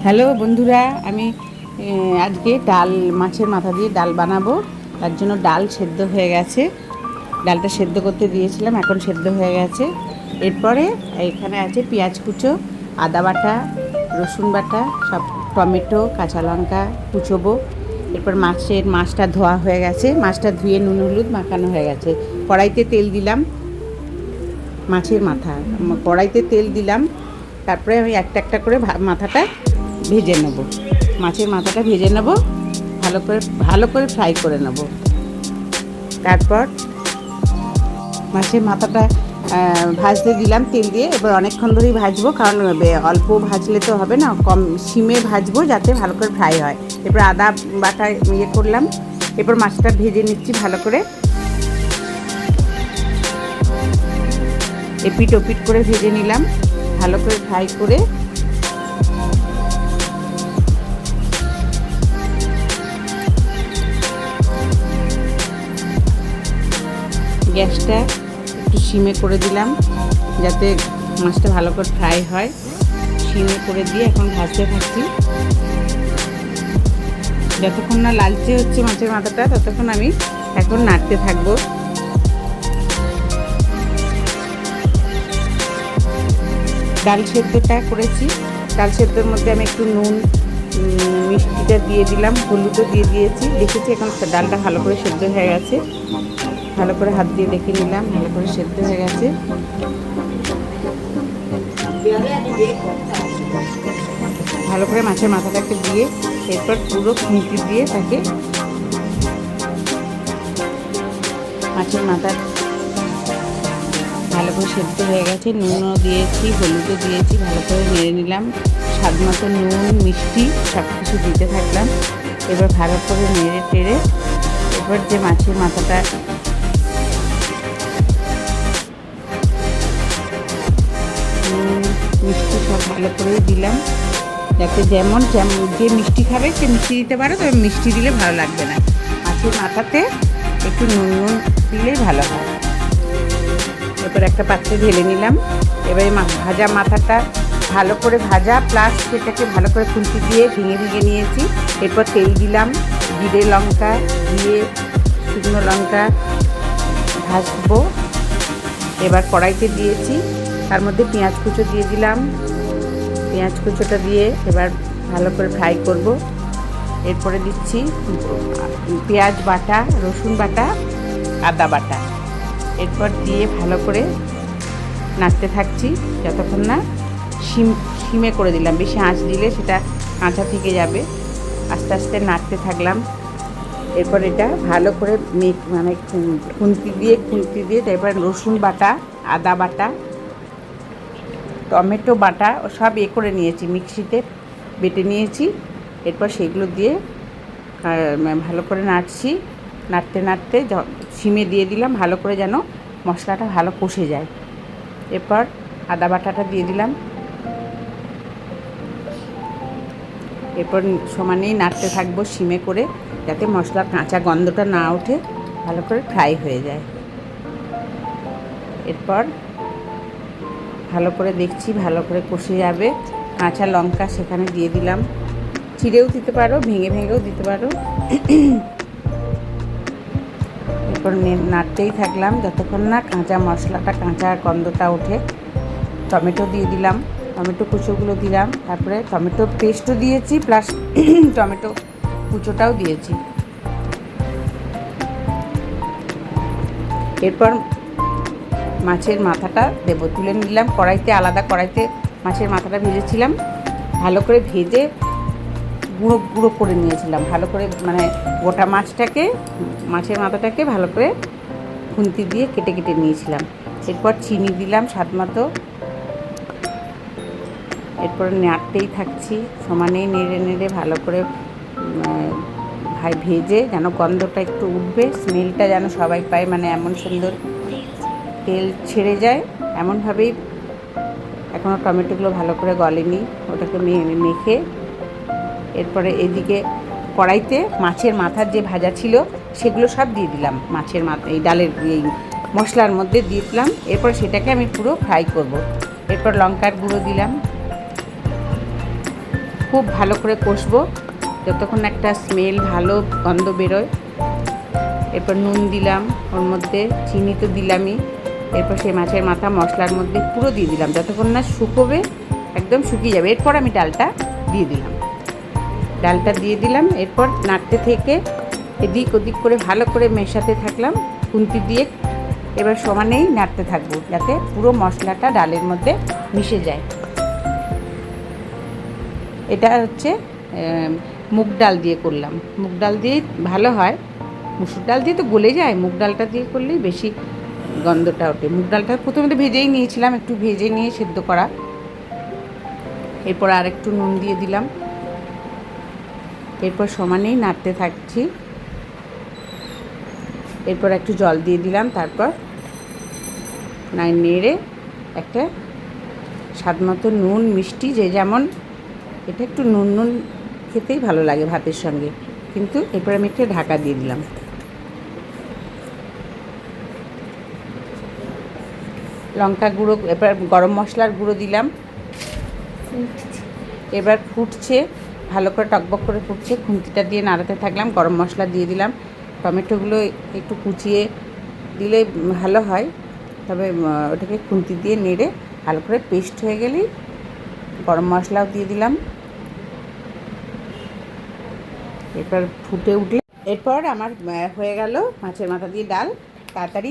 Hello বন্ধুরা, আমি আজকে ডাল মাছের মাথা দিয়ে ডাল বানাবো। তার জন্য ডাল সেদ্ধ হয়ে গেছে, ডালটা সেদ্ধ করতে দিয়েছিলাম, এখন সেদ্ধ হয়ে গেছে। এরপরে এখানে আছে পেঁয়াজ কুচো, আদা বাটা, রসুন বাটা, সব টমেটো, কাঁচা লঙ্কা কুচোবো। এরপর মাছটা ধোয়া হয়ে গেছে, মাছটা ধুয়ে নুন হলুদ মাখানো হয়ে গেছে। কড়াইতে তেল দিলাম, মাছের মাথা কড়াইতে তেল দিলাম। তারপরে আমি একটা একটা করে মাথাটা ভেজে নেব, মাছের মাথাটা ভেজে নেব, ভালো করে ফ্রাই করে নেব। তারপর মাছের মাথাটা ভাজতে দিলাম তেল দিয়ে। এবার অনেকক্ষণ ধরেই ভাজবো, কারণ অল্প ভাজলে তো হবে না, কম সিমে ভাজবো যাতে ভালো করে ফ্রাই হয়। এরপর আদা বাটা করলাম। এরপর মাছটা ভেজে নিচ্ছি ভালো করে, এপিট ওপিট করে ভেজে নিলাম, ভালো করে ফ্রাই করে। গ্যাসটা একটু সিমে করে দিলাম যাতে মাছটা ভালো করে ফ্রাই হয়। সিমে করে দিয়ে এখন ভাজতে থাকছি। যতক্ষণ না লালচে হচ্ছে মাছের মাথাটা, ততক্ষণ আমি এখন নাড়তে থাকবো। ডাল সেদ্ধটা করেছি, ডাল সেদ্ধর মধ্যে আমি একটু নুন, মিষ্টিটা দিয়ে দিলাম, হলুদও দিয়ে দিয়েছি। দেখেছি এখন ডালটা ভালো করে সেদ্ধ হয়ে গেছে। ভালো করে হাত দিয়ে দেখে নিলাম, ভালো করে সেদ্ধ হয়ে গেছে। ভালো করে মাছের মাথাটাকে দিয়ে এরপর পুরো খুঁটি দিয়ে তাকে মাছের মাথা ভালো করে সেদ্ধ হয়ে গেছে। নুনও দিয়েছি, হলুদও দিয়েছি, ভালো করে নেড়ে নিলাম। স্বাদ মতো নুন মিষ্টি সব কিছু দিতে থাকলাম। এবার ভালো করে নেড়ে টেড়ে এবার যে মাছের মাথাটা মিষ্টি সব ভালো করেই দিলাম, যাতে যেমন যে মিষ্টি খাবে সে মিষ্টি দিতে পারো, তবে মিষ্টি দিলে ভালো লাগবে না। মাছের মাথাতে একটু নুন দিলেই ভালো হয়। এরপর একটা পাত্রে ঢেলে নিলাম। এবারে ভাজা মাথাটা ভালো করে ভাজা, প্লাস সেটাকে ভালো করে খুন্তি দিয়ে ভেঙে নিয়েছি। এরপর তেল দিলাম, জিরে লঙ্কা দিয়ে শুকনো লঙ্কা ভাজবো। এবার কড়াইতে দিয়েছি, তার মধ্যে পেঁয়াজ কুচো দিয়ে দিলাম। পেঁয়াজ কুচোটা দিয়ে এবার ভালো করে ফ্রাই করব। এরপরে দিচ্ছি পেঁয়াজ বাটা, রসুন বাটা, আদা বাটা। এরপর দিয়ে ভালো করে নাড়তে থাকছি যতক্ষণ না সিমে করে দিলাম। বেশি আঁচ দিলে সেটা কাঁচা থেকে যাবে। আস্তে আস্তে নাড়তে থাকলাম। এরপর এটা ভালো করে খুন্তি দিয়ে তারপর রসুন বাটা, আদা বাটা, টমেটো বাটা সব করে নিয়েছি, মিক্সিতে বেটে নিয়েছি। এরপর সেগুলো দিয়ে ভালো করে নাড়ছি। নাড়তে সিমে দিয়ে দিলাম, ভালো করে যেন মশলাটা ভালো কষে যায়। এরপর আদা বাটাটা দিয়ে দিলাম। এরপর সমানেই নাড়তে থাকবো সিমে করে, যাতে মশলার কাঁচা গন্ধটা না ওঠে, ভালো করে ফ্রাই হয়ে যায়। এরপর ভালো করে দেখছি, ভালো করে কষে যাবে। কাঁচা লঙ্কা সেখানে দিয়ে দিলাম, চিড়েও দিতে পারো, ভেঙেও দিতে পারো। এরপর নাড়তেই থাকলাম যতক্ষণ না কাঁচা গন্ধটা ওঠে। টমেটো দিয়ে দিলাম, টমেটো কুচোগুলো দিলাম, তারপরে টমেটো পেস্টও দিয়েছি, প্লাস টমেটো কুচোটাও দিয়েছি। এরপর মাছের মাথাটা দেবো, তুলে নিলাম আলাদা কড়াইতে মাছের মাথাটা ভেজেছিলাম, ভালো করে ভেজে গুঁড়ো করে নিয়েছিলাম। ভালো করে গোটা মাছের মাথাটাকে ভালো করে খুন্তি দিয়ে কেটে নিয়েছিলাম। এরপর চিনি দিলাম স্বাদ মতো। এরপর নাড়তেই থাকছি, সমানেই নেড়ে ভালো করে ভেজে যেন গন্ধটা একটু উঠবে, স্মেলটা যেন সবাই পায়, এমন সুন্দর তেল ছেড়ে যায় এমনভাবেই। এখনও টমেটোগুলো ভালো করে গলেনি, ওটাকে মেখে এরপরে এদিকে কড়াইতে মাছের মাথার যে ভাজা ছিল সেগুলো সব দিয়ে দিলাম, মাছের মাথা এই ডালের এই মশলার মধ্যে দিয়ে দিলাম। এরপর সেটাকে আমি পুরো ফ্রাই করব। এরপর লঙ্কার গুঁড়ো দিলাম, খুব ভালো করে কষবো যতক্ষণ একটা স্মেল ভালো গন্ধ বেরোয়। এরপর নুন দিলাম, ওর মধ্যে চিনি তো দিলামই। এরপর সেই মাছের মাথা মশলার মধ্যে পুরো দিয়ে দিলাম যতক্ষণ না শুকোবে, একদম শুকিয়ে যাবে। এরপর আমি ডালটা দিয়ে দিলাম। এরপর নাড়তে থেকে এদিক ওদিক করে ভালো করে মেশাতে থাকলাম খুন্তি দিয়ে। এবার সমানেই নাড়তে থাকবো যাতে পুরো মশলাটা ডালের মধ্যে মিশে যায়। এটা হচ্ছে মুগ ডাল দিয়ে করলাম। মুগ ডাল দিয়ে ভালো হয়, মুসুর ডাল দিয়ে তো গলে যায়, মুগ ডালটা দিয়ে করলেই বেশি গন্ধটা ওঠে। মুগ ডালটা প্রথমে তো ভেজেই নিয়েছিলাম, একটু ভেজে নিয়ে সেদ্ধ করা। এরপর আর একটু নুন দিয়ে দিলাম। এরপর সমানেই নাড়তে থাকছি। এরপর একটু জল দিয়ে দিলাম। তারপর নেড়ে একটা স্বাদ মতো নুন মিষ্টি যে যেমন, এটা একটু নুন খেতেই ভালো লাগে ভাতের সঙ্গে, কিন্তু এরপর আমি একটা ঢাকা দিয়ে দিলাম। লঙ্কা গুঁড়ো, এবার গরম মশলার গুঁড়ো দিলাম। এবার ফুটছে, ভালো করে টকবক করে ফুটছে, খুন্তিটা দিয়ে নাড়াতে থাকলাম। গরম মশলা দিয়ে দিলাম। টমেটোগুলো একটু কুচিয়ে দিলে ভালো হয়, তবে ওটাকে খুন্তি দিয়ে নেড়ে ভালো করে পেস্ট হয়ে গেলেই গরম মশলাও দিয়ে দিলাম। এরপর ফুটে উঠলে এরপর আমার হয়ে গেল মাছের মাথা দিয়ে ডাল। তাড়াতাড়ি